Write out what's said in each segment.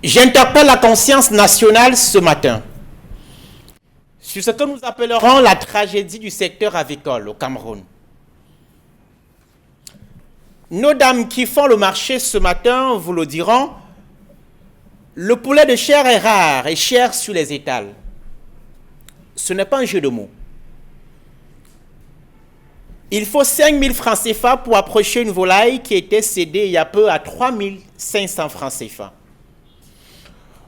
J'interpelle la conscience nationale ce matin sur ce que nous appellerons la tragédie du secteur avicole au Cameroun. Nos dames qui font le marché ce matin vous le diront, le poulet de chair est rare et cher sur les étals. Ce n'est pas un jeu de mots. Il faut 5 000 francs CFA pour approcher une volaille qui était cédée il y a peu à 3 500 francs CFA.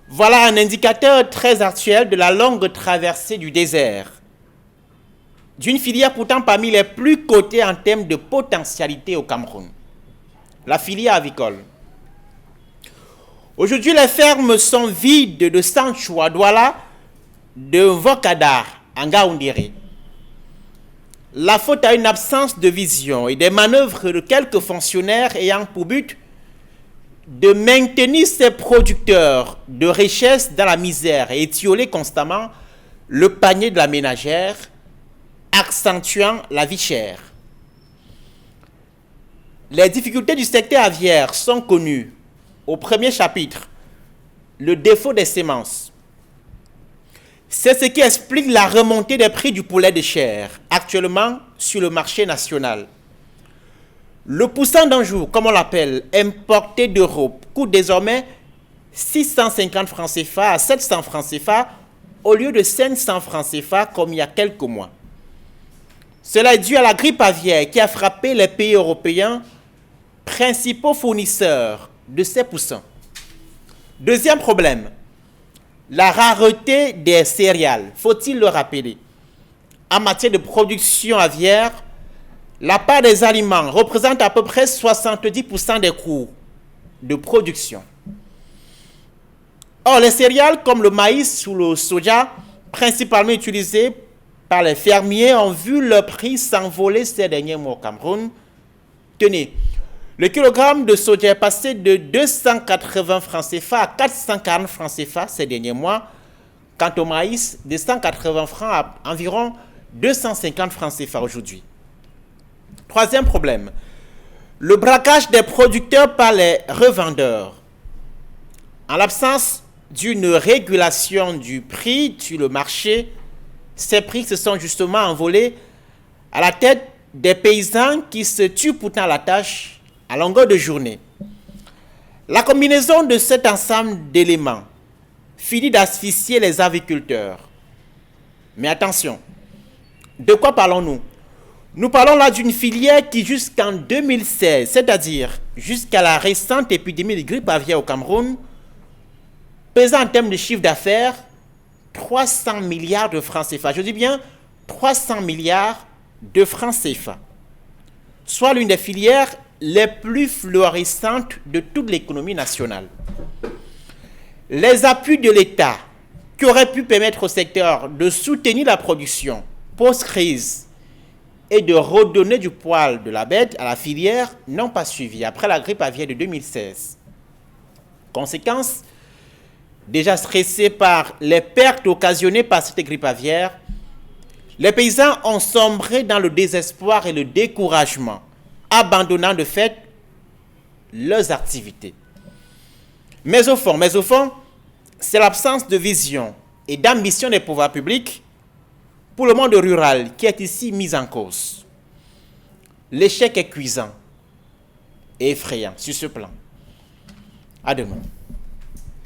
Voilà un indicateur très actuel de la longue traversée du désert, d'une filière pourtant parmi les plus cotées en termes de potentialité au Cameroun, la filière avicole. Aujourd'hui, les fermes sont vides de Sancho à Douala, de Vokadar à Ngaoundéré. La faute à une absence de vision et des manœuvres de quelques fonctionnaires ayant pour but de maintenir ces producteurs de richesse dans la misère et étioler constamment le panier de la ménagère, accentuant la vie chère. Les difficultés du secteur aviaire sont connues. Au premier chapitre, le défaut des semences. C'est ce qui explique la remontée des prix du poulet de chair, actuellement sur le marché national. Le poussin d'un jour, comme on l'appelle, importé d'Europe, coûte désormais 650 francs CFA à 700 francs CFA au lieu de 500 francs CFA comme il y a quelques mois. Cela est dû à la grippe aviaire qui a frappé les pays européens, principaux fournisseurs de ces poussins. Deuxième problème, la rareté des céréales. Faut-il le rappeler? En matière de production aviaire, la part des aliments représente à peu près 70% des coûts de production. Or, les céréales comme le maïs ou le soja, principalement utilisés par les fermiers, ont vu leur prix s'envoler ces derniers mois au Cameroun. Tenez, le kilogramme de soja est passé de 280 francs CFA à 440 francs CFA ces derniers mois. Quant au maïs, de 180 francs à environ 250 francs CFA aujourd'hui. Troisième problème, le braquage des producteurs par les revendeurs. En l'absence d'une régulation du prix sur le marché, ces prix se sont justement envolés à la tête des paysans qui se tuent pourtant à la tâche à longueur de journée. La combinaison de cet ensemble d'éléments finit d'asphyxier les aviculteurs. Mais attention, de quoi parlons-nous? Nous parlons là d'une filière qui jusqu'en 2016, c'est-à-dire jusqu'à la récente épidémie de grippe aviaire au Cameroun, pesait en termes de chiffre d'affaires 300 milliards de francs CFA. Je dis bien 300 milliards de francs CFA. Soit l'une des filières les plus florissantes de toute l'économie nationale. Les appuis de l'État qui auraient pu permettre au secteur de soutenir la production post-crise et de redonner du poil de la bête à la filière n'ont pas suivi après la grippe aviaire de 2016. Conséquence, déjà stressés par les pertes occasionnées par cette grippe aviaire, les paysans ont sombré dans le désespoir et le découragement, abandonnant de fait leurs activités. Mais au fond, c'est l'absence de vision et d'ambition des pouvoirs publics pour le monde rural qui est ici mis en cause. L'échec est cuisant et effrayant sur ce plan. À demain.